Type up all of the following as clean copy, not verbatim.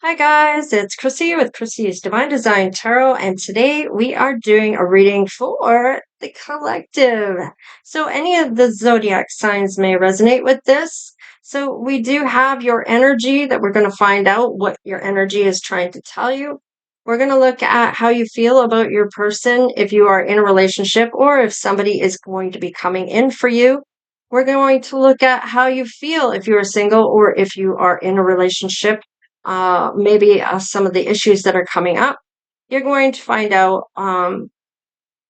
Hi guys, it's Chrissy with Chrissie's Divine Design Tarot, and today we are doing a reading for the collective. So any of the zodiac signs may resonate with this. So we do have your energy that we're going to find out what your energy is trying to tell you. We're going to look at how you feel about your person if you are in a relationship or if somebody is going to be coming in for you. We're going to look at how you feel if you are single or if you are in a relationship, maybe some of the issues that are coming up. You're going to find out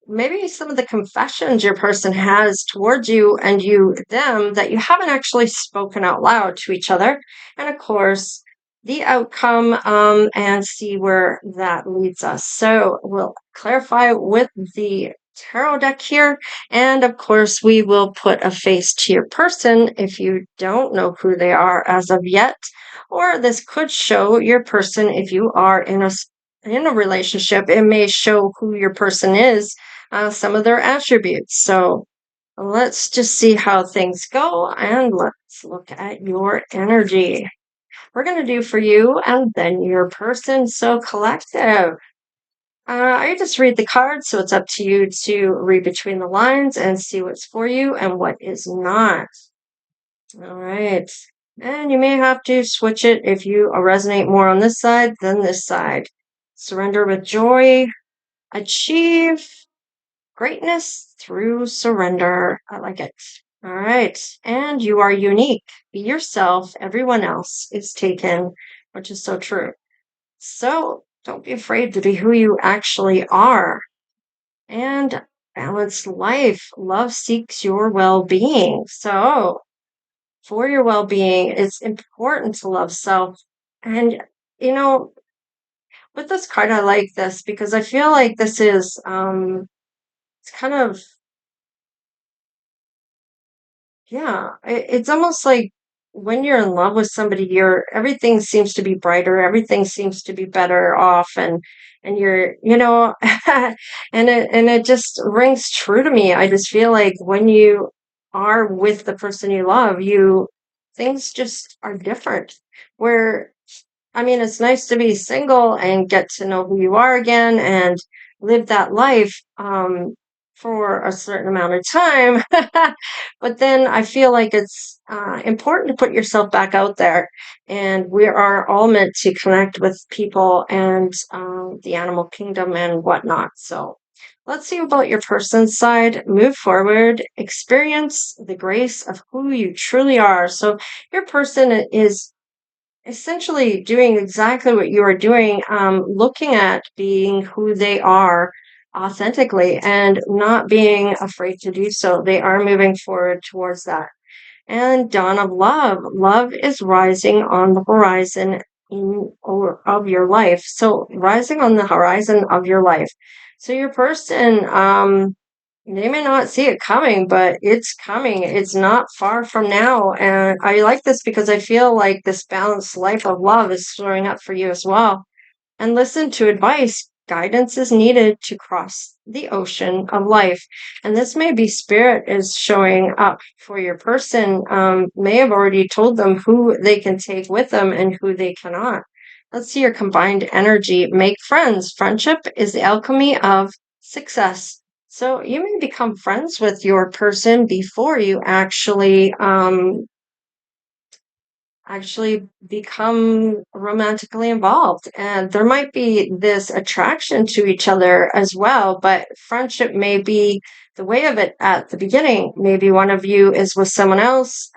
maybe some of the confessions your person has towards you and you them that you haven't actually spoken out loud to each other. And of course, the outcome and see where that leads us. So we'll clarify with the tarot deck here. And of course, we will put a face to your person if you don't know who they are as of yet. Or this could show your person if you are in a relationship. It may show who your person is, some of their attributes. So let's just see how things go and let's look at your energy. We're going to do for you and then your person. So collective. I just read the cards, so it's up to you to read between the lines and see what's for you and what is not. All right. And you may have to switch it if you resonate more on this side than this side. Surrender with joy. Achieve greatness through surrender. I like it. All right. And you are unique. Be yourself. Everyone else is taken, which is so true. So don't be afraid to be who you actually are. And balanced life. Love seeks your well being. So for your well being, it's important to love self. And, you know, with this card, I like this because I feel like this is, it's kind of, yeah, it's almost like when you're in love with somebody, everything seems to be brighter, everything seems to be better off, and you're, and it just rings true to me. I just feel like when you are with the person you love, things just are different. Where I mean, it's nice to be single and get to know who you are again and live that life for a certain amount of time. But then I feel like it's important to put yourself back out there. And we are all meant to connect with people and the animal kingdom and whatnot. So let's see about your person's side. Move forward, experience the grace of who you truly are. So your person is essentially doing exactly what you are doing, looking at being who they are authentically and not being afraid to do so. They are moving forward towards that. And dawn of love. Love is rising on the horizon of your life. So rising on the horizon of your life. So your person, they may not see it coming, but it's coming. It's not far from now. And I like this because I feel like this balanced life of love is showing up for you as well. And listen to advice. Guidance is needed to cross the ocean of life. And this may be spirit is showing up for your person, may have already told them who they can take with them and who they cannot. Let's see your combined energy. Make friends. Friendship is the alchemy of success. So you may become friends with your person before you actually become romantically involved. And there might be this attraction to each other as well, but friendship may be the way of it at the beginning. Maybe one of you is with someone else.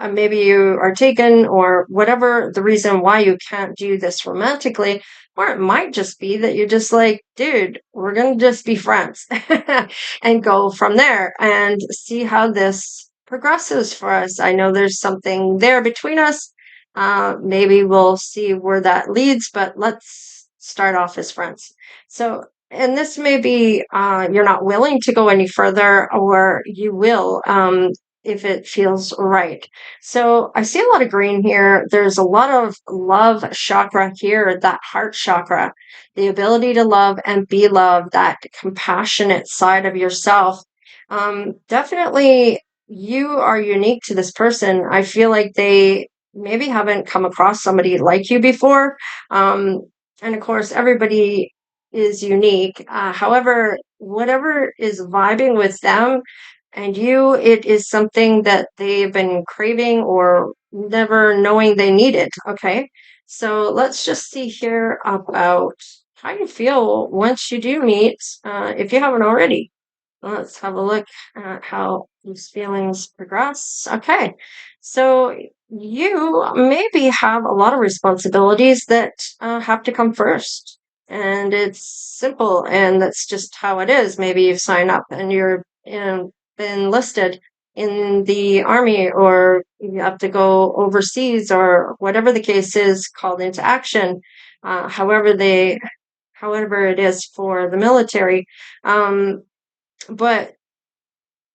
Maybe you are taken or whatever the reason why you can't do this romantically. Or it might just be that you're just like, dude, we're going to just be friends and go from there and see how this progresses for us. I know there's something there between us. Maybe we'll see where that leads, but let's start off as friends. So, and this may be you're not willing to go any further, or you will if it feels right. So I see a lot of green here. There's a lot of love chakra here, that heart chakra, the ability to love and be loved, that compassionate side of yourself. Definitely you are unique to this person. I feel like maybe haven't come across somebody like you before. Um, and of course, everybody is unique. However, whatever is vibing with them and you, it is something that they've been craving or never knowing they needed. Okay. So let's just see here about how you feel once you do meet, if you haven't already. Let's have a look at how these feelings progress. Okay. So you maybe have a lot of responsibilities that have to come first. And it's simple, and that's just how it is. Maybe you sign up and you're been enlisted in the army, or you have to go overseas, or whatever the case is, called into action. However however it is for the military. But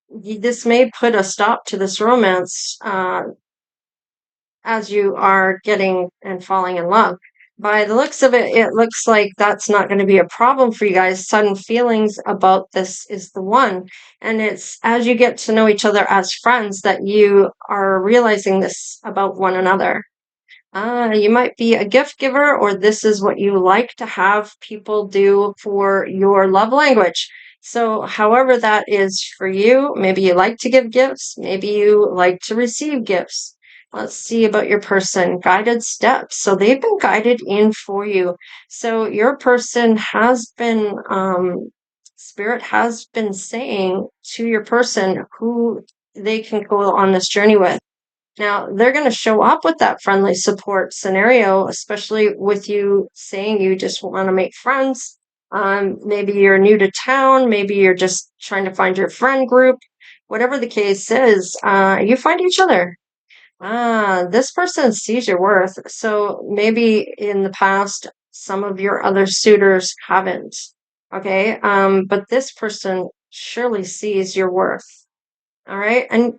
this may put a stop to this romance, as you are getting and falling in love. By the looks of it, it looks like that's not going to be a problem for you guys. Sudden feelings about this is the one. And it's as you get to know each other as friends that you are realizing this about one another. You might be a gift giver, or this is what you like to have people do for your love language. So, however that is for you, maybe you like to give gifts, maybe you like to receive gifts. Let's see about your person. Guided steps. So, they've been guided in for you. So, your person has been, Spirit has been saying to your person who they can go on this journey with. Now, they're going to show up with that friendly support scenario, especially with you saying you just want to make friends. Maybe you're new to town. Maybe you're just trying to find your friend group. Whatever the case is, you find each other. This person sees your worth. So maybe in the past, some of your other suitors haven't. Okay. But this person surely sees your worth. All right. And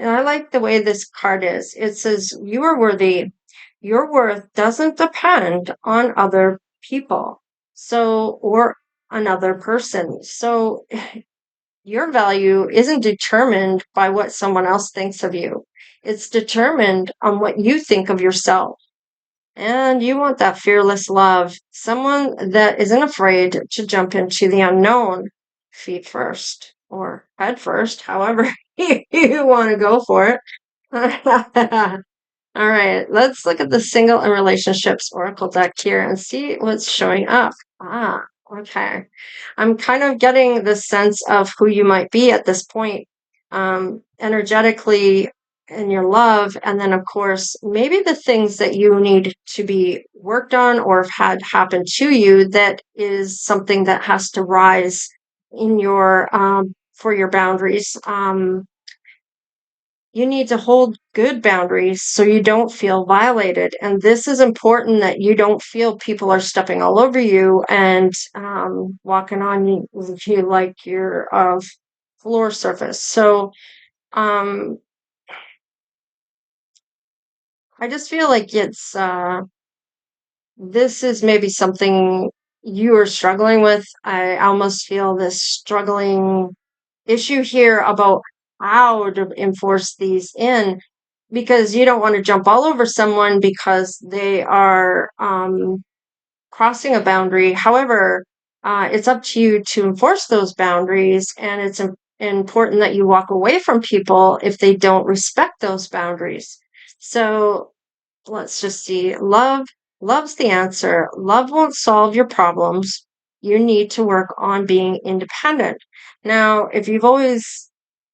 I like the way this card is. It says, you are worthy. Your worth doesn't depend on other people. So, or another person. So, your value isn't determined by what someone else thinks of you. It's determined on what you think of yourself. And you want that fearless love, someone that isn't afraid to jump into the unknown, feet first or head first, however you want to go for it. All right, let's look at the single and relationships oracle deck here and see what's showing up. Okay. I'm kind of getting the sense of who you might be at this point, energetically in your love. And then, of course, maybe the things that you need to be worked on or have had happen to you that is something that has to rise in your, for your boundaries. You need to hold good boundaries so you don't feel violated. And this is important, that you don't feel people are stepping all over you and walking on you like you're of floor surface. So um, I just feel like this is maybe something you are struggling with. I almost feel this struggling issue here about how to enforce these in, because you don't want to jump all over someone because they are crossing a boundary. However, it's up to you to enforce those boundaries, and it's important that you walk away from people if they don't respect those boundaries. So let's just see. Love's the answer. Love won't solve your problems. You need to work on being independent. Now, if you've always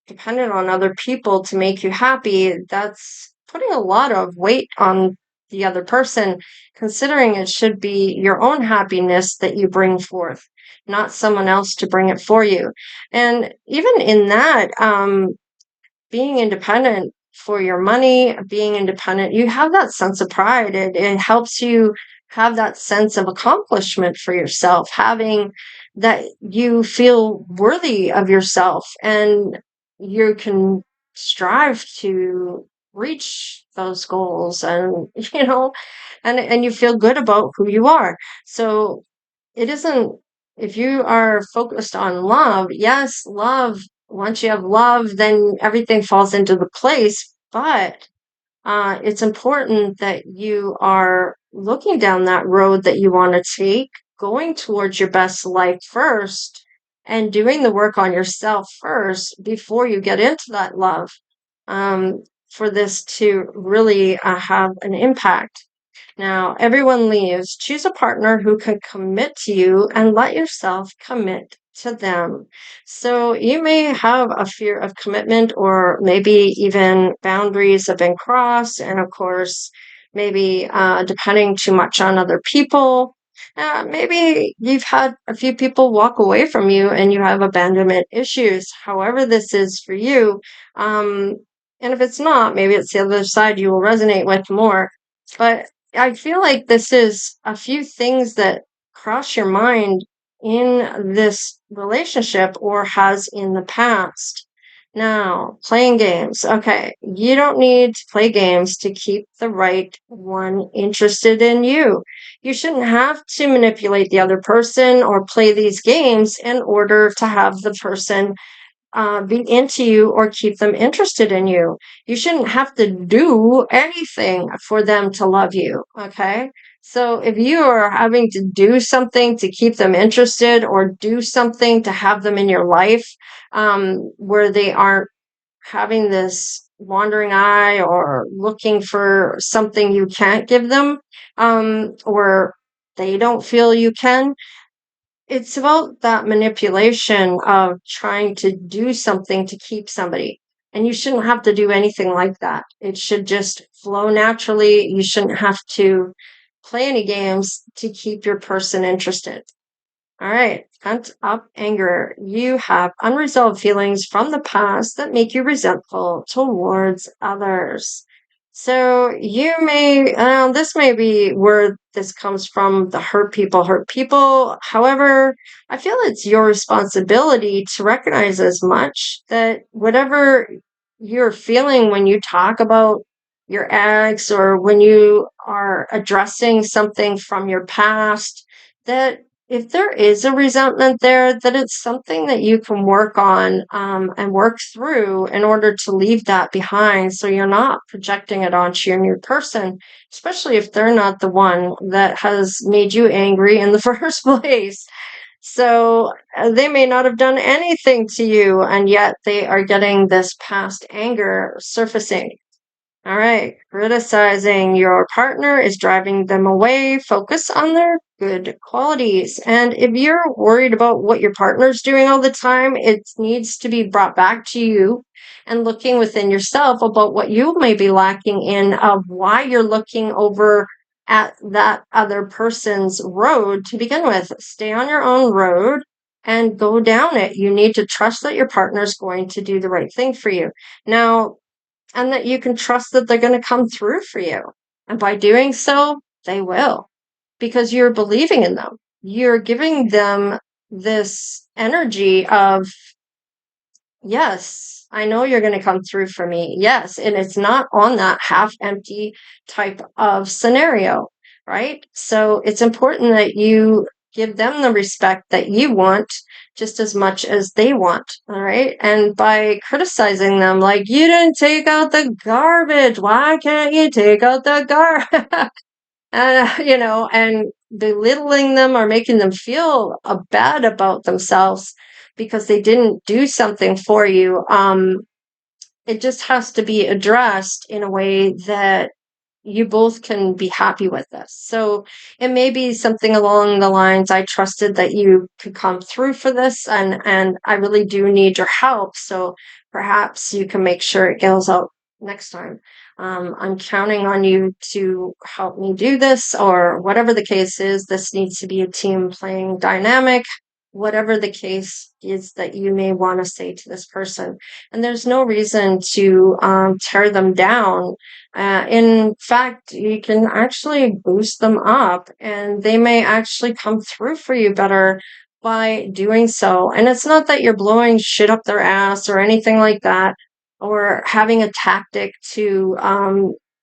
depended on other people to make you happy, that's putting a lot of weight on the other person, considering it should be your own happiness that you bring forth, not someone else to bring it for you. And even in that, being independent for your money, being independent, you have that sense of pride. It helps you have that sense of accomplishment for yourself, having that you feel worthy of yourself, and you can strive to reach those goals, and and you feel good about who you are. So it isn't, if you are focused on love, yes, love, once you have love, then everything falls into the place. But it's important that you are looking down that road that you want to take, going towards your best life first, and doing the work on yourself first before you get into that love, um, for this to really have an impact. Now, everyone leaves. Choose a partner who can commit to you and let yourself commit to them. So you may have a fear of commitment, or maybe even boundaries have been crossed. And of course, maybe depending too much on other people. Maybe you've had a few people walk away from you and you have abandonment issues. However, this is for you. Um, and if it's not, maybe it's the other side you will resonate with more. But I feel like this is a few things that cross your mind in this relationship or has in the past. Now, playing games. Okay, you don't need to play games to keep the right one interested in you. You shouldn't have to manipulate the other person or play these games in order to have the person be into you or keep them interested in you. You shouldn't have to do anything for them to love you. Okay. So if you are having to do something to keep them interested or do something to have them in your life, where they aren't having this wandering eye or looking for something you can't give them, or they don't feel you can, it's about that manipulation of trying to do something to keep somebody. And you shouldn't have to do anything like that. It should just flow naturally. You shouldn't have to play any games to keep your person interested. All right, pent up anger. You have unresolved feelings from the past that make you resentful towards others. So you may, this may be where this comes from, the hurt people hurt people. However, I feel it's your responsibility to recognize as much that whatever you're feeling when you talk about your ex or when you are addressing something from your past, that if there is a resentment there, that it's something that you can work on, and work through in order to leave that behind so you're not projecting it onto your new person, especially if they're not the one that has made you angry in the first place. So they may not have done anything to you, and yet they are getting this past anger surfacing. All right. Criticizing your partner is driving them away. Focus on their good qualities. And if you're worried about what your partner's doing all the time, it needs to be brought back to you and looking within yourself about what you may be lacking in, of why you're looking over at that other person's road to begin with. Stay on your own road and go down it. You need to trust that your partner's going to do the right thing for you. Now, and that you can trust that they're going to come through for you. And by doing so, they will, because you're believing in them. You're giving them this energy of, yes, I know you're going to come through for me. Yes. And it's not on that half empty type of scenario, right? So it's important that you give them the respect that you want just as much as they want. All right. And by criticizing them, like, you didn't take out the garbage. Why can't you take out the garbage? And belittling them or making them feel bad about themselves because they didn't do something for you. It just has to be addressed in a way that you both can be happy with this. So it may be something along the lines, I trusted that you could come through for this, and I really do need your help. So perhaps you can make sure it goes out next time. I'm counting on you to help me do this, or whatever the case is. This needs to be a team playing dynamic, whatever the case is that you may want to say to this person. And there's no reason to tear them down. In fact, you can actually boost them up, and they may actually come through for you better by doing so. And it's not that you're blowing shit up their ass or anything like that, or having a tactic to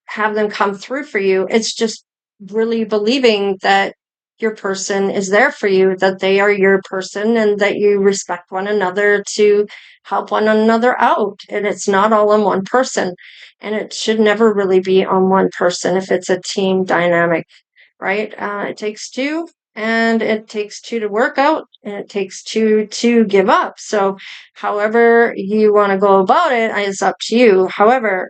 have them come through for you. It's just really believing that your person is there for you, that they are your person, and that you respect one another to help one another out. And it's not all on one person. And it should never really be on one person if it's a team dynamic, right? It takes two, and it takes two to work out, and it takes two to give up. So, however you want to go about it is up to you. However,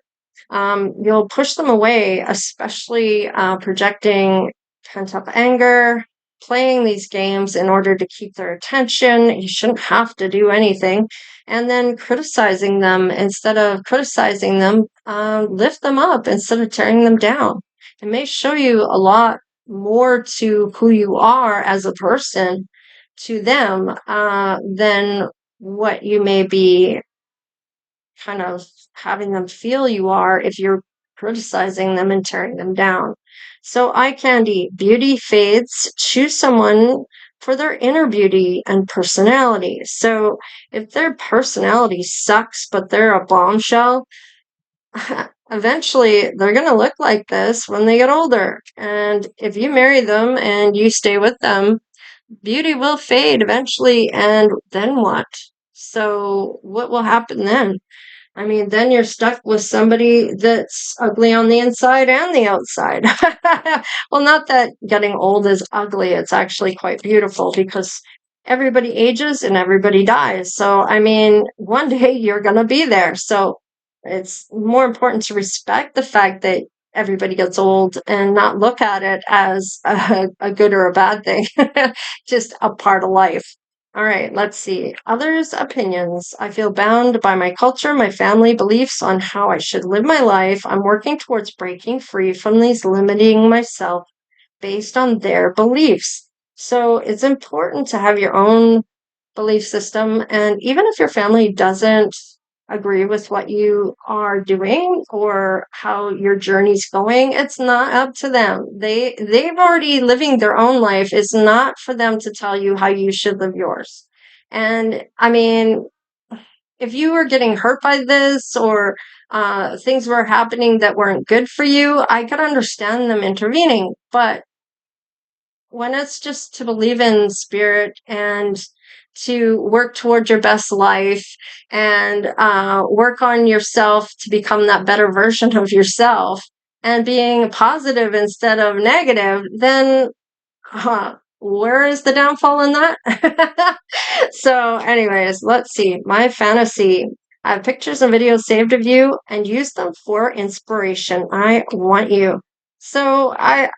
you'll push them away, especially projecting pent up anger, playing these games in order to keep their attention. You shouldn't have to do anything. And then criticizing them instead of criticizing them, lift them up instead of tearing them down. It may show you a lot more to who you are as a person to them than what you may be kind of having them feel you are if you're criticizing them and tearing them down. So, eye candy, beauty fades. Choose someone for their inner beauty and personality. So, if their personality sucks, but they're a bombshell, eventually they're going to look like this when they get older. And if you marry them and you stay with them, beauty will fade eventually. And then what? So, what will happen then? I mean, then you're stuck with somebody that's ugly on the inside and the outside. Well, not that getting old is ugly. It's actually quite beautiful because everybody ages and everybody dies. So, I mean, one day you're going to be there. So, it's more important to respect the fact that everybody gets old and not look at it as a good or a bad thing, just a part of life. All right, let's see. Others' opinions. I feel bound by my culture, my family beliefs on how I should live my life. I'm working towards breaking free from these limiting myself based on their beliefs. So it's important to have your own belief system. And even if your family doesn't agree with what you are doing or how your journey's going, it's not up to them. They've already living their own life. It's not for them to tell you how you should live yours. And I mean, if you were getting hurt by this or things were happening that weren't good for you, I could understand them intervening. But when it's just to believe in spirit and to work toward your best life and work on yourself to become that better version of yourself and being positive instead of negative, then where is the downfall in that? So, anyways, let's see. My fantasy. I have pictures and videos saved of you and use them for inspiration. I want you. So, I.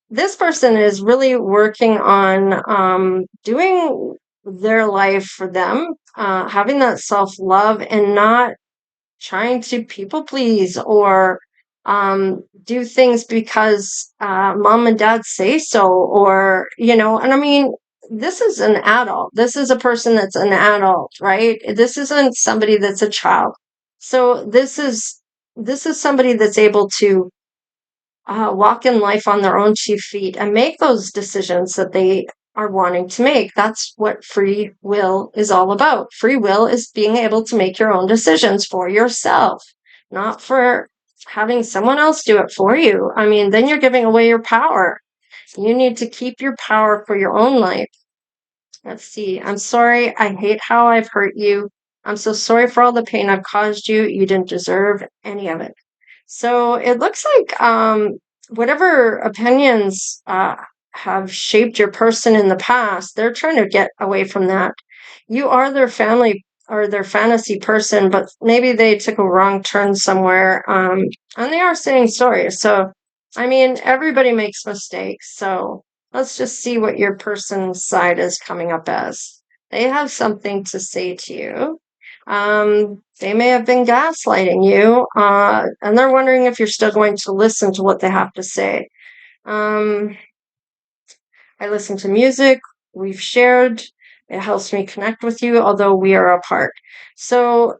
This person is really working on doing their life for them, having that self love and not trying to people please or do things because mom and dad say so, or, and I mean, this is an adult. This is a person that's an adult, right? This isn't somebody that's a child. So this is somebody that's able to walk in life on their own 2 feet and make those decisions that they are wanting to make. That's what free will is all about. Free will is being able to make your own decisions for yourself, not for having someone else do it for you. I mean, then you're giving away your power. You need to keep your power for your own life. Let's see. I'm sorry. I hate how I've hurt you. I'm so sorry for all the pain I've caused you. You didn't deserve any of it. So it looks like whatever opinions have shaped your person in the past, they're trying to get away from that. You are their family or their fantasy person, but maybe they took a wrong turn somewhere, and they are saying sorry. So, I mean, everybody makes mistakes. So let's just see what your person's side is coming up as. They have something to say to you. They may have been gaslighting you, and they're wondering if you're still going to listen to what they have to say. I listen to music. We've shared. It helps me connect with you, although we are apart. So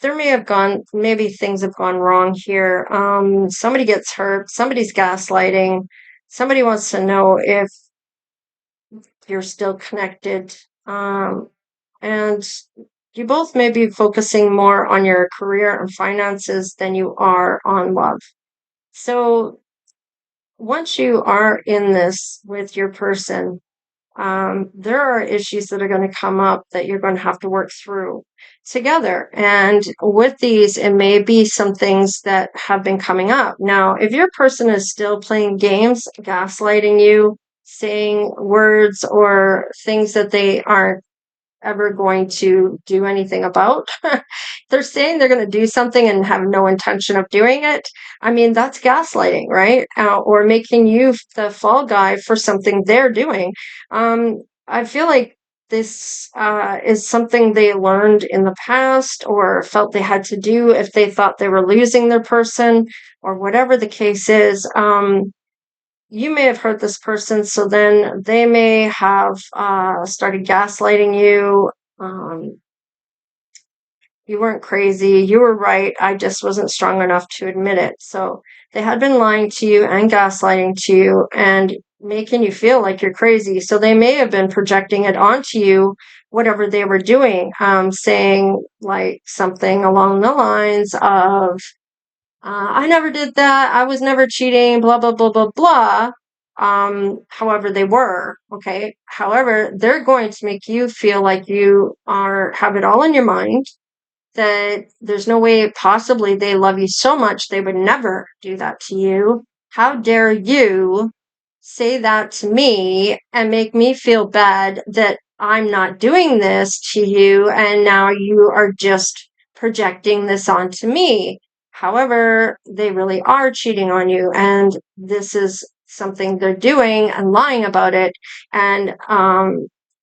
maybe things have gone wrong here. Somebody gets hurt. Somebody's gaslighting. Somebody wants to know if you're still connected. And you both may be focusing more on your career and finances than you are on love. So once you are in this with your person, there are issues that are going to come up that you're going to have to work through together. And with these, it may be some things that have been coming up. Now, if your person is still playing games, gaslighting you, saying words or things that they aren't ever going to do anything about. They're saying they're going to do something and have no intention of doing it. I mean, that's gaslighting, right? Or making you the fall guy for something they're doing. I feel like this is something they learned in the past or felt they had to do if they thought they were losing their person or whatever the case is. You may have hurt this person, so then they may have started gaslighting you. Um, you weren't crazy. You were right. I just wasn't strong enough to admit it. So they had been lying to you and gaslighting to you and making you feel like you're crazy. So they may have been projecting it onto you, whatever they were doing, saying like something along the lines of, I never did that. I was never cheating, blah, blah, blah, blah, blah. However, they were, okay. However, they're going to make you feel like you have it all in your mind, that there's no way possibly they love you so much they would never do that to you. How dare you say that to me and make me feel bad that I'm not doing this to you and now you are just projecting this onto me. However, they really are cheating on you and this is something they're doing and lying about it and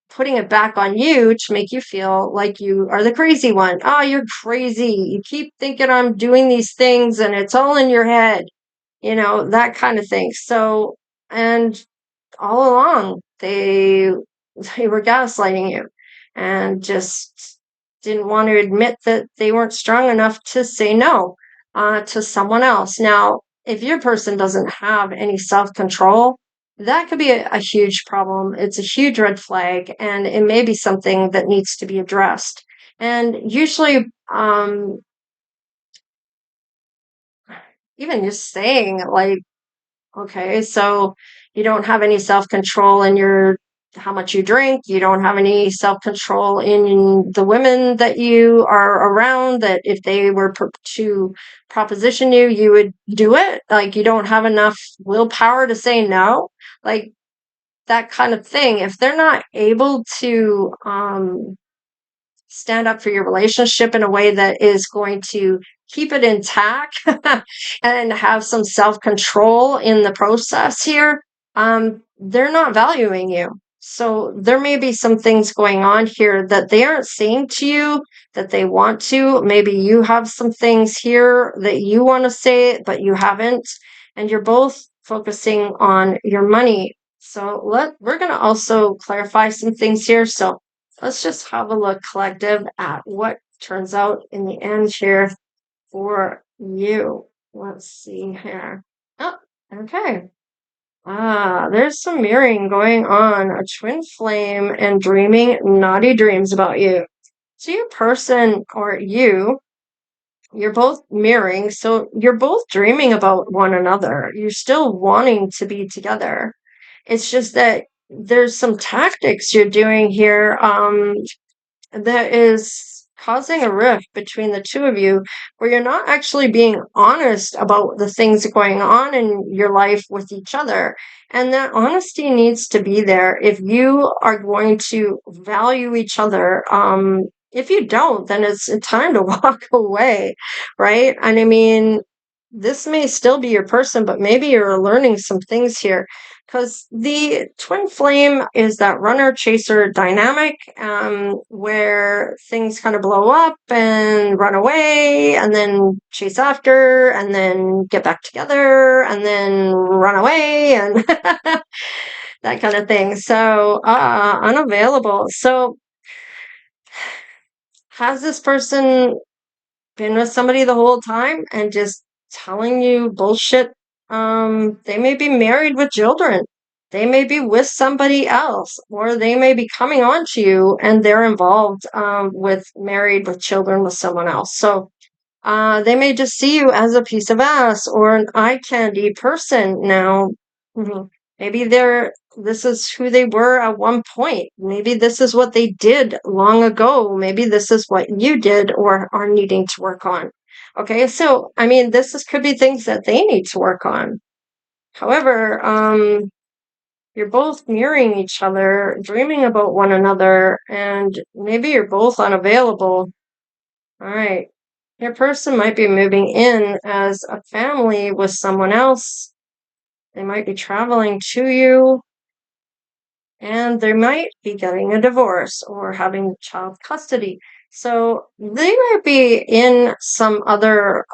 putting it back on you to make you feel like you are the crazy one. Oh, you're crazy. You keep thinking I'm doing these things and it's all in your head, that kind of thing. So, and all along they were gaslighting you and just didn't want to admit that they weren't strong enough to say no to someone else. Now, if your person doesn't have any self-control, that could be a huge problem. It's a huge red flag, and it may be something that needs to be addressed. And usually, even just saying like, okay, so you don't have any self-control in how much you drink. You don't have any self-control in the women that you are around, that if they were to proposition you, you would do it. Like you don't have enough willpower to say no. Like that kind of thing. If they're not able to stand up for your relationship in a way that is going to keep it intact and have some self-control in the process here, they're not valuing you. So there may be some things going on here that they aren't saying to you that they want to. Maybe you have some things here that you want to say, but you haven't. And you're both focusing on your money. So we're going to also clarify some things here. So let's just have a look collective at what turns out in the end here for you. Let's see here. Oh, okay. There's some mirroring going on, a twin flame and dreaming naughty dreams about you. So your person or you're both mirroring, so you're both dreaming about one another. You're still wanting to be together. It's just that there's some tactics you're doing here that is causing a rift between the two of you where you're not actually being honest about the things going on in your life with each other. And that honesty needs to be there if you are going to value each other. If you don't, then it's time to walk away, right? And I mean, this may still be your person, but maybe you're learning some things here because the twin flame is that runner chaser dynamic where things kind of blow up and run away and then chase after and then get back together and then run away and that kind of thing. So unavailable. So has this person been with somebody the whole time and just telling you bullshit? They may be married with children. They may be with somebody else, or they may be coming on to you and they're involved with married with children with someone else. So they may just see you as a piece of ass or an eye candy person now. Mhm. Maybe this is who they were at one point. Maybe this is what they did long ago. Maybe this is what you did or are needing to work on. Okay, so I mean, could be things that they need to work on. However, you're both mirroring each other, dreaming about one another, and maybe you're both unavailable. All right. Your person might be moving in as a family with someone else. They might be traveling to you, and they might be getting a divorce or having child custody. So they might be in some other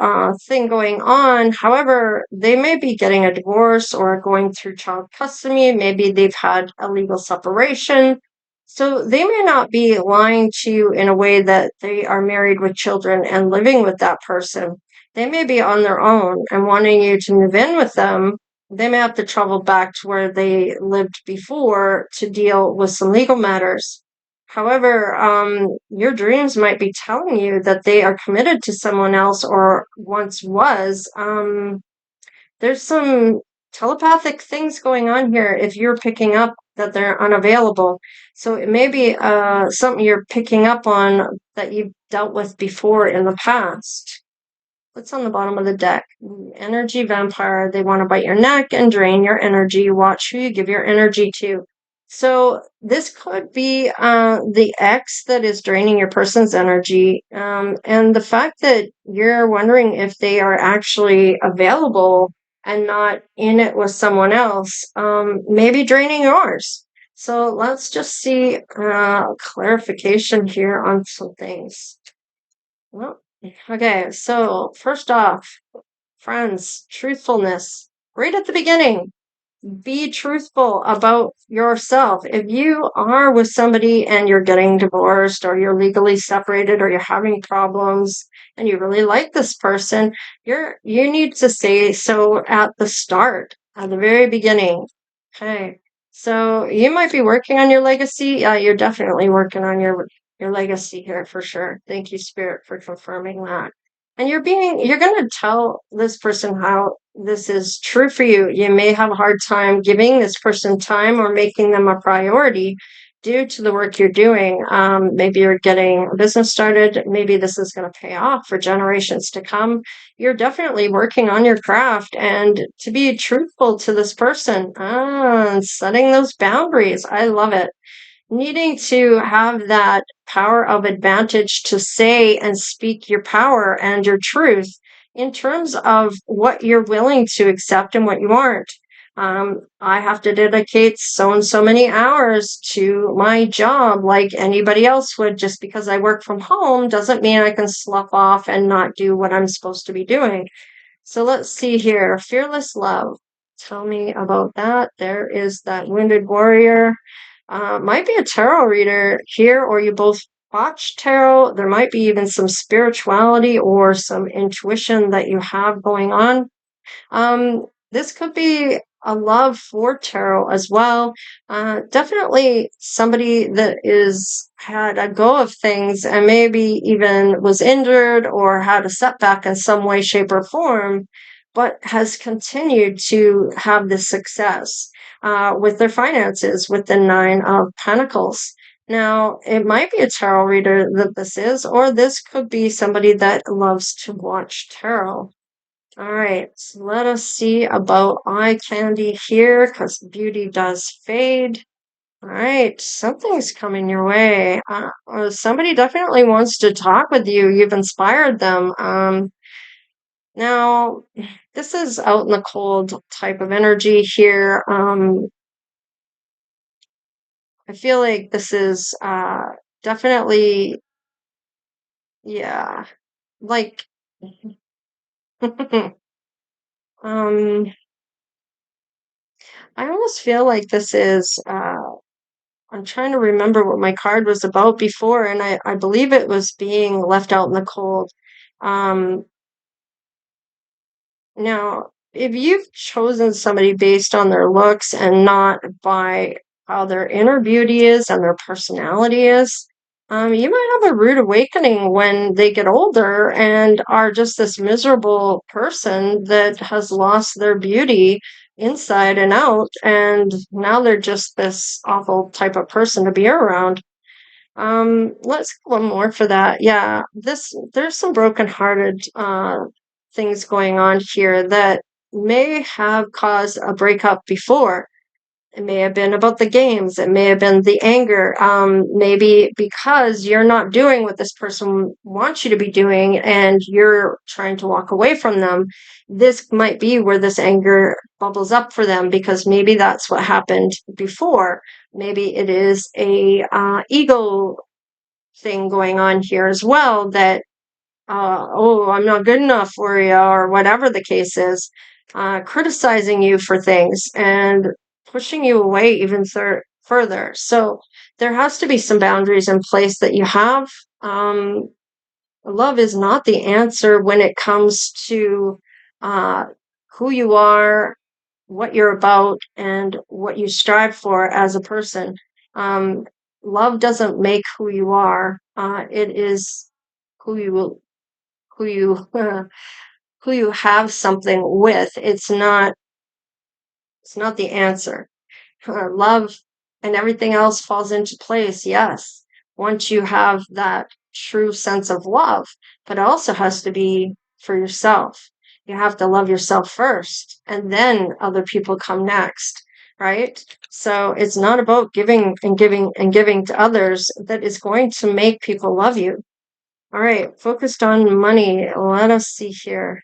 thing going on. However, they may be getting a divorce or going through child custody. Maybe they've had a legal separation. So they may not be lying to you in a way that they are married with children and living with that person. They may be on their own and wanting you to move in with them. They may have to travel back to where they lived before to deal with some legal matters. However, your dreams might be telling you that they are committed to someone else or once was. There's some telepathic things going on here if you're picking up that they're unavailable. So it may be something you're picking up on that you've dealt with before in the past. What's on the bottom of the deck? Energy vampire. They want to bite your neck and drain your energy. Watch who you give your energy to. So this could be the ex that is draining your person's energy. And the fact that you're wondering if they are actually available and not in it with someone else, maybe draining yours. So let's just see clarification here on some things. Well, okay, so first off, friends, truthfulness. Right at the beginning, be truthful about yourself. If you are with somebody and you're getting divorced or you're legally separated or you're having problems and you really like this person, you need to say so at the start, at the very beginning. Okay. So you might be working on your legacy. Yeah, you're definitely working on your legacy here for sure. Thank you, Spirit, for confirming that. And you're going to tell this person how this is true for you. You may have a hard time giving this person time or making them a priority due to the work you're doing. Maybe you're getting a business started. Maybe this is going to pay off for generations to come. You're definitely working on your craft and to be truthful to this person. Setting those boundaries. I love it. Needing to have that power of advantage to say and speak your power and your truth in terms of what you're willing to accept and what you aren't. I have to dedicate so and so many hours to my job like anybody else would. Just because I work from home doesn't mean I can slough off and not do what I'm supposed to be doing. So let's see here. Fearless love. Tell me about that. There is that wounded warrior. Might be a tarot reader here, or you both watch tarot. There might be even some spirituality or some intuition that you have going on. This could be a love for tarot as well. Definitely somebody that is had a go of things and maybe even was injured or had a setback in some way, shape, or form, but has continued to have this success with their finances with the Nine of Pentacles. Now, it might be a tarot reader that this is, or this could be somebody that loves to watch tarot. All right, so let us see about eye candy here because beauty does fade. All right, something's coming your way. Somebody definitely wants to talk with you. You've inspired them. Now, this is out in the cold type of energy here. I feel like this is definitely, yeah, like, um, I almost feel like this is, I'm trying to remember what my card was about before, and I believe it was being left out in the cold. Um, Now, if you've chosen somebody based on their looks and not by how their inner beauty is and their personality is, you might have a rude awakening when they get older and are just this miserable person that has lost their beauty inside and out, and now they're just this awful type of person to be around. Let's get one more for that. Yeah, there's some brokenhearted things going on here that may have caused a breakup before. It may have been about the games. It may have been the anger. Maybe because you're not doing what this person wants you to be doing and you're trying to walk away from them. This might be where this anger bubbles up for them because maybe that's what happened before. Maybe it is a ego thing going on here as well that oh, I'm not good enough for you, or whatever the case is, criticizing you for things and pushing you away even further. So there has to be some boundaries in place that you have. Love is not the answer when it comes to uh, who you are, what you're about, and what you strive for as a person. Um, Love doesn't make who you are. It is who you who you who you have something with. It's not the answer. Love and everything else falls into place, yes, once you have that true sense of love, but it also has to be for yourself. You have to love yourself first, and then other people come next, right? So it's not about giving and giving and giving to others that is going to make people love you. All right, focused on money. Let us see here.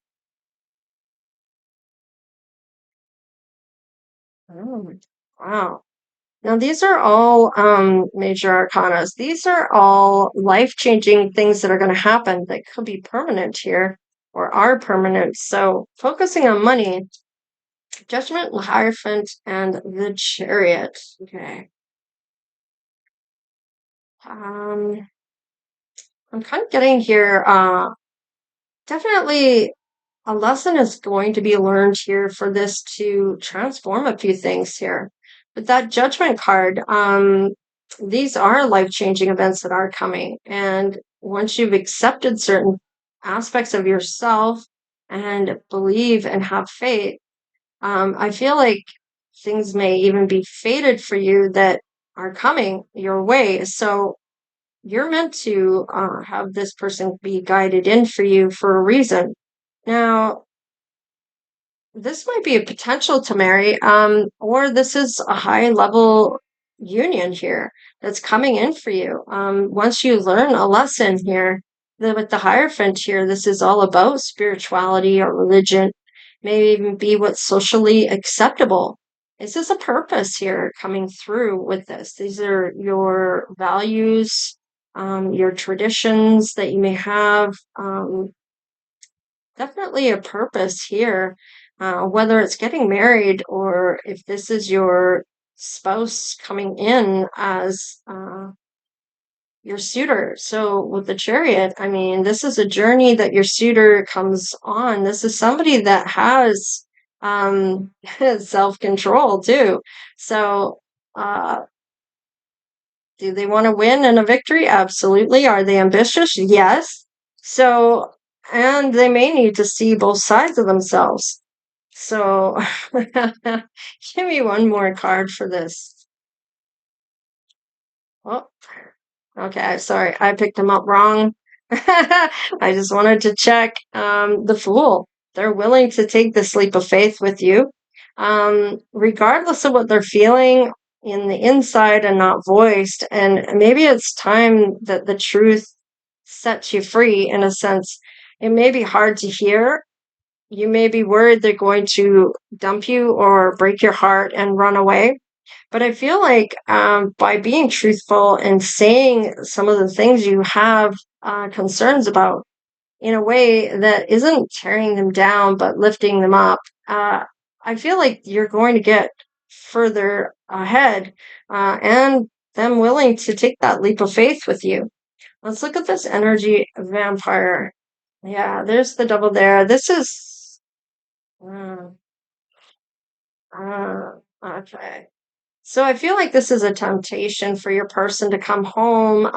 Oh, wow. Now, these are all major arcanas. These are all life-changing things that are going to happen that could be permanent here or are permanent. So, focusing on money, Judgment, Hierophant, and the Chariot. Okay. Um, I'm kind of getting here. Definitely a lesson is going to be learned here for this to transform a few things here. But that Judgment card, these are life-changing events that are coming. And once you've accepted certain aspects of yourself and believe and have faith, I feel like things may even be fated for you that are coming your way. So you're meant to have this person be guided in for you for a reason. Now, this might be a potential to marry, or this is a high level union here that's coming in for you. Once you learn a lesson here, with the Hierophant here, this is all about spirituality or religion, maybe even be what's socially acceptable. This is a purpose here coming through with this. These are your values, your traditions that you may have. Definitely a purpose here, whether it's getting married or if this is your spouse coming in as your suitor. So with the Chariot, I mean, this is a journey that your suitor comes on. This is somebody that has self-control too. So do they want to win in a victory? Absolutely. Are they ambitious? Yes. So, and they may need to see both sides of themselves. So, give me one more card for this. Oh, okay. Sorry, I picked them up wrong. I just wanted to check. The Fool. They're willing to take this leap of faith with you, regardless of what they're feeling in the inside and not voiced. And maybe it's time that the truth sets you free in a sense. It may be hard to hear. You may be worried they're going to dump you or break your heart and run away. But I feel like by being truthful and saying some of the things you have concerns about in a way that isn't tearing them down but lifting them up, I feel like you're going to get further ahead and them willing to take that leap of faith with you. Let's look at this energy vampire. Yeah, there's the double there. This is. Uh, okay. So I feel like this is a temptation for your person to come home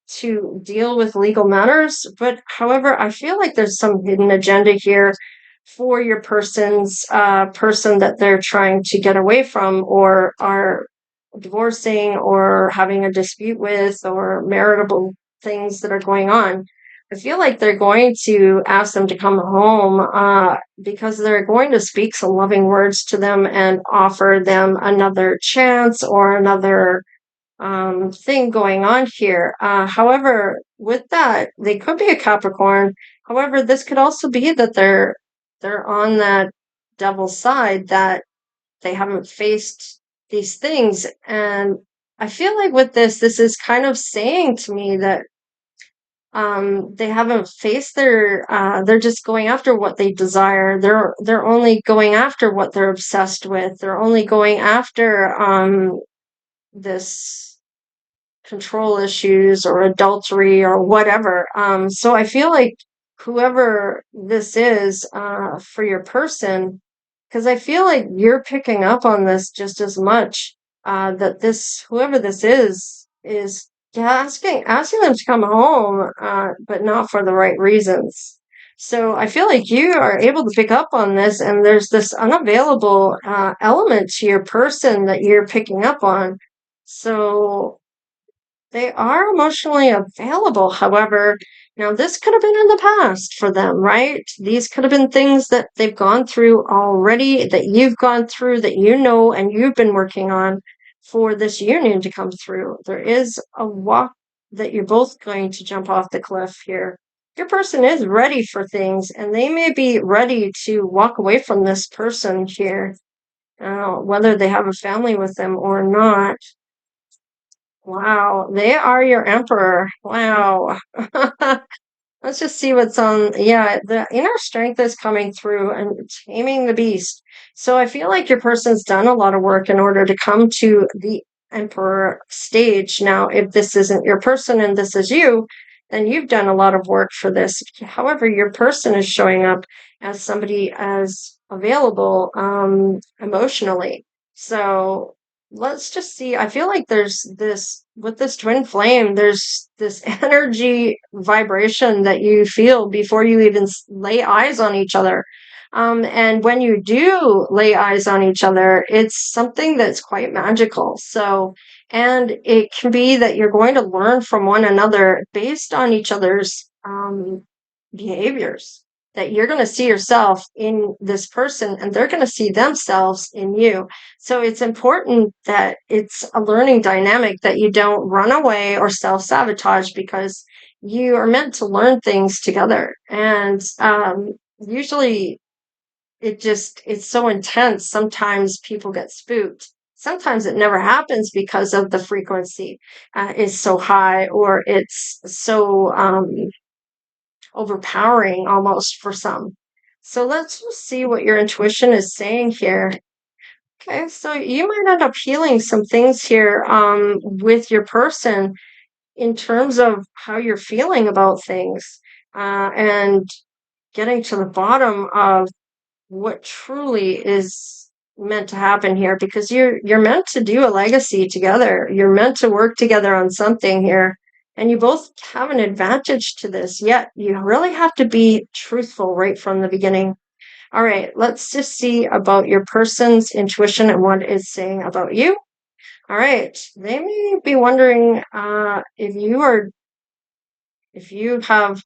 to deal with legal matters. But however, I feel like there's some hidden agenda here for your person's person that they're trying to get away from or are divorcing or having a dispute with or marital things that are going on. I feel like they're going to ask them to come home because they're going to speak some loving words to them and offer them another chance or another thing going on here. However, with that, they could be a Capricorn. However, this could also be that they're on that devil's side that they haven't faced these things. And I feel like with this is kind of saying to me that they haven't faced they're just going after what they desire. They're only going after what they're obsessed with. They're only going after this control issues or adultery or whatever. So I feel like whoever this is for your person, because I feel like you're picking up on this just as much that this whoever this is asking them to come home, but not for the right reasons. So I feel like you are able to pick up on this, and there's this unavailable element to your person that you're picking up on. So they are emotionally available. However, now this could have been in the past for them, right? These could have been things that they've gone through already, that you've gone through, that you know, and you've been working on for this union to come through. There is a walk that you're both going to jump off the cliff here. Your person is ready for things, and they may be ready to walk away from this person here, whether they have a family with them or not. Wow, they are your emperor. Wow. Let's just see what's on. Yeah, the inner strength is coming through and taming the beast. So I feel like your person's done a lot of work in order to come to the emperor stage. Now, if this isn't your person and this is you, then you've done a lot of work for this. However, your person is showing up as somebody as available emotionally. So let's just see. I feel like there's this with this twin flame, there's this energy vibration that you feel before you even lay eyes on each other. And when you do lay eyes on each other, it's something that's quite magical. So, and it can be that you're going to learn from one another based on each other's behaviors. That you're going to see yourself in this person and they're going to see themselves in you. So it's important that it's a learning dynamic, that you don't run away or self-sabotage, because you are meant to learn things together. And usually it's so intense. Sometimes people get spooked. Sometimes it never happens because of the frequency is so high, or it's so overpowering almost for some. So let's just see what your intuition is saying here. Okay, so you might end up healing some things here with your person in terms of how you're feeling about things, and getting to the bottom of what truly is meant to happen here, because you're meant to do a legacy together. You're meant to work together on something here, and you both have an advantage to this, yet you really have to be truthful right from the beginning. All right, let's just see about your person's intuition and what it's saying about you. All right, they may be wondering if you have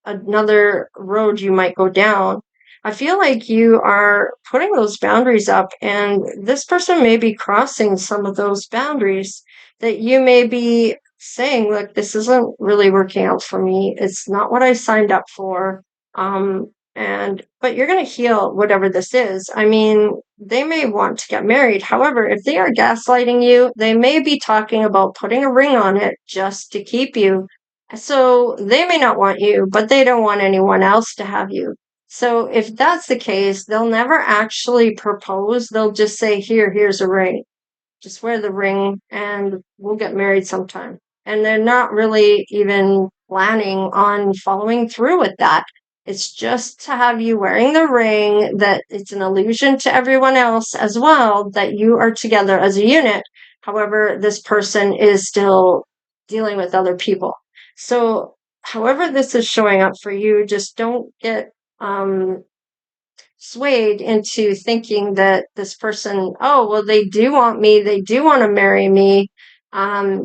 another road you might go down. I feel like you are putting those boundaries up, and this person may be crossing some of those boundaries, that you may be saying, look, this isn't really working out for me. It's not what I signed up for. But you're going to heal whatever this is. I mean, they may want to get married. However, if they are gaslighting you, they may be talking about putting a ring on it just to keep you. So they may not want you, but they don't want anyone else to have you. So if that's the case, they'll never actually propose. They'll just say, here's a ring. Just wear the ring and we'll get married sometime. And they're not really even planning on following through with that. It's just to have you wearing the ring, that it's an illusion to everyone else as well that you are together as a unit. However, this person is still dealing with other people. So however this is showing up for you, just don't get swayed into thinking that this person, oh, well, they do want me, they do want to marry me,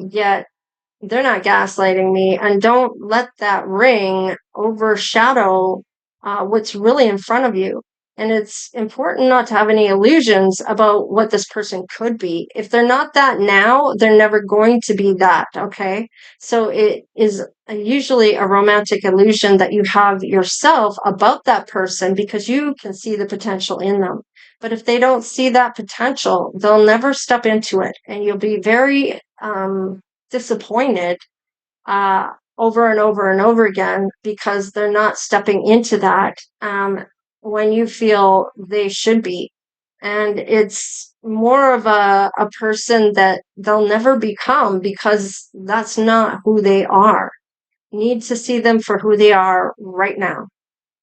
yet they're not gaslighting me. And don't let that ring overshadow what's really in front of you. And it's important not to have any illusions about what this person could be. If they're not that now, they're never going to be that. Okay. So it is usually a romantic illusion that you have yourself about that person because you can see the potential in them. But if they don't see that potential, they'll never step into it. And you'll be very disappointed uh, over and over and over again because they're not stepping into that when you feel they should be. And it's more of a person that they'll never become because that's not who they are. You need to see them for who they are right now,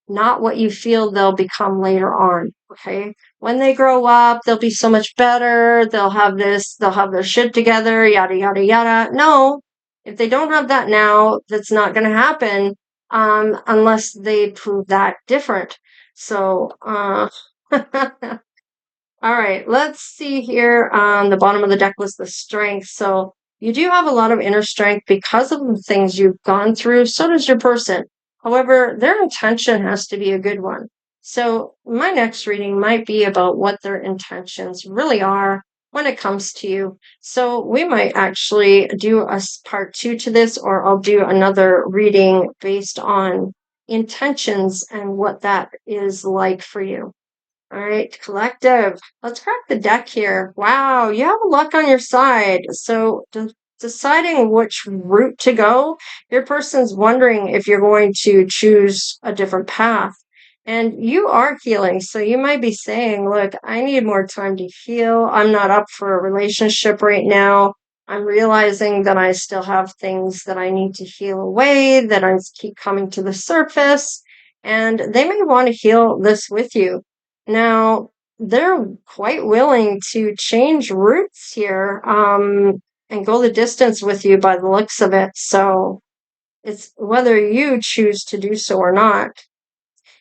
not what you feel they'll become later on. Okay. When they grow up, they'll be so much better. They'll have this, they'll have their shit together, yada, yada, yada. No, if they don't have that now, that's not going to happen unless they prove that different. So, all right, let's see here. On the bottom of the deck was the strength. So you do have a lot of inner strength because of the things you've gone through. So does your person. However, their intention has to be a good one. So my next reading might be about what their intentions really are when it comes to you. So we might actually do a part 2 to this, or I'll do another reading based on intentions and what that is like for you. All right, collective. Let's crack the deck here. Wow, you have a luck on your side. So deciding which route to go, your person's wondering if you're going to choose a different path. And you are healing. So you might be saying, look, I need more time to heal. I'm not up for a relationship right now. I'm realizing that I still have things that I need to heal away, that I keep coming to the surface. And they may want to heal this with you. Now, they're quite willing to change routes here and go the distance with you by the looks of it. So it's whether you choose to do so or not.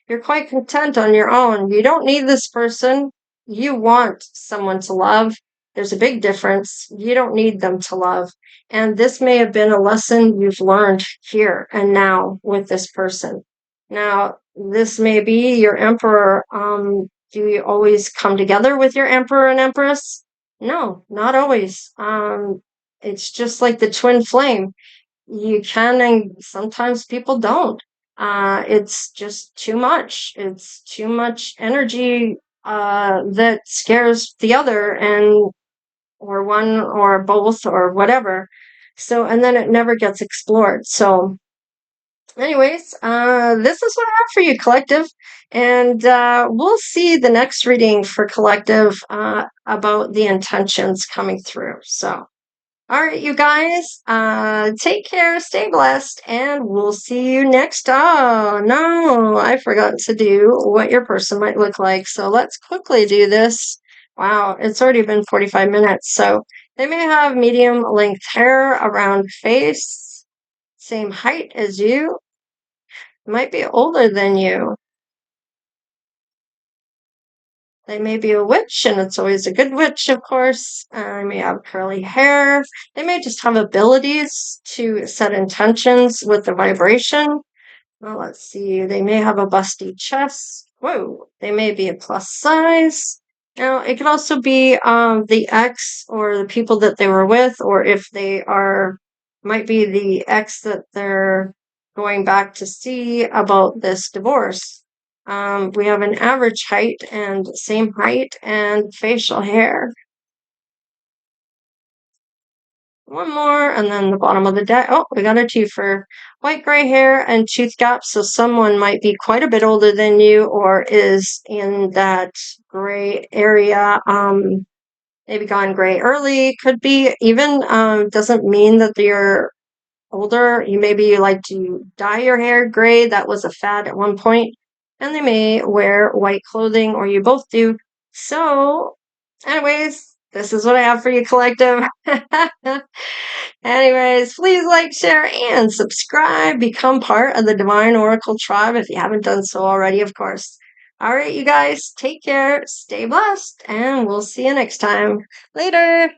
You're quite content on your own. You don't need this person. You want someone to love. There's a big difference. You don't need them to love. And this may have been a lesson you've learned here and now with this person. Now, this may be your emperor. Do you always come together with your emperor and empress? No, not always. It's just like the twin flame. You can, and sometimes people don't. It's just too much. It's too much energy that scares the other, and or one or both or whatever. So, and then it never gets explored. So, anyways, this is what I have for you, collective. And we'll see the next reading for collective about the intentions coming through. So, all right, you guys, take care, stay blessed, and we'll see you next. Oh, no, I forgot to do what your person might look like. So let's quickly do this. Wow, it's already been 45 minutes. So they may have medium length hair around face, same height as you, might be older than you. They may be a witch, and it's always a good witch, of course. They may have curly hair. They may just have abilities to set intentions with the vibration. Well, let's see. They may have a busty chest. Whoa. They may be a plus size. Now, it could also be the ex or the people that they were with, or if they are, might be the ex that they're going back to see about this divorce. We have an average height and same height and facial hair. One more, and then the bottom of the deck. Oh, we got a twofer. White gray hair and tooth gaps. So someone might be quite a bit older than you or is in that gray area. Maybe gone gray early. Could be even, doesn't mean that you're older. Maybe you like to dye your hair gray. That was a fad at one point. And they may wear white clothing, or you both do. So, anyways, this is what I have for you, collective. Anyways, please like, share, and subscribe. Become part of the Divine Oracle tribe if you haven't done so already, of course. All right, you guys, take care, stay blessed, and we'll see you next time. Later.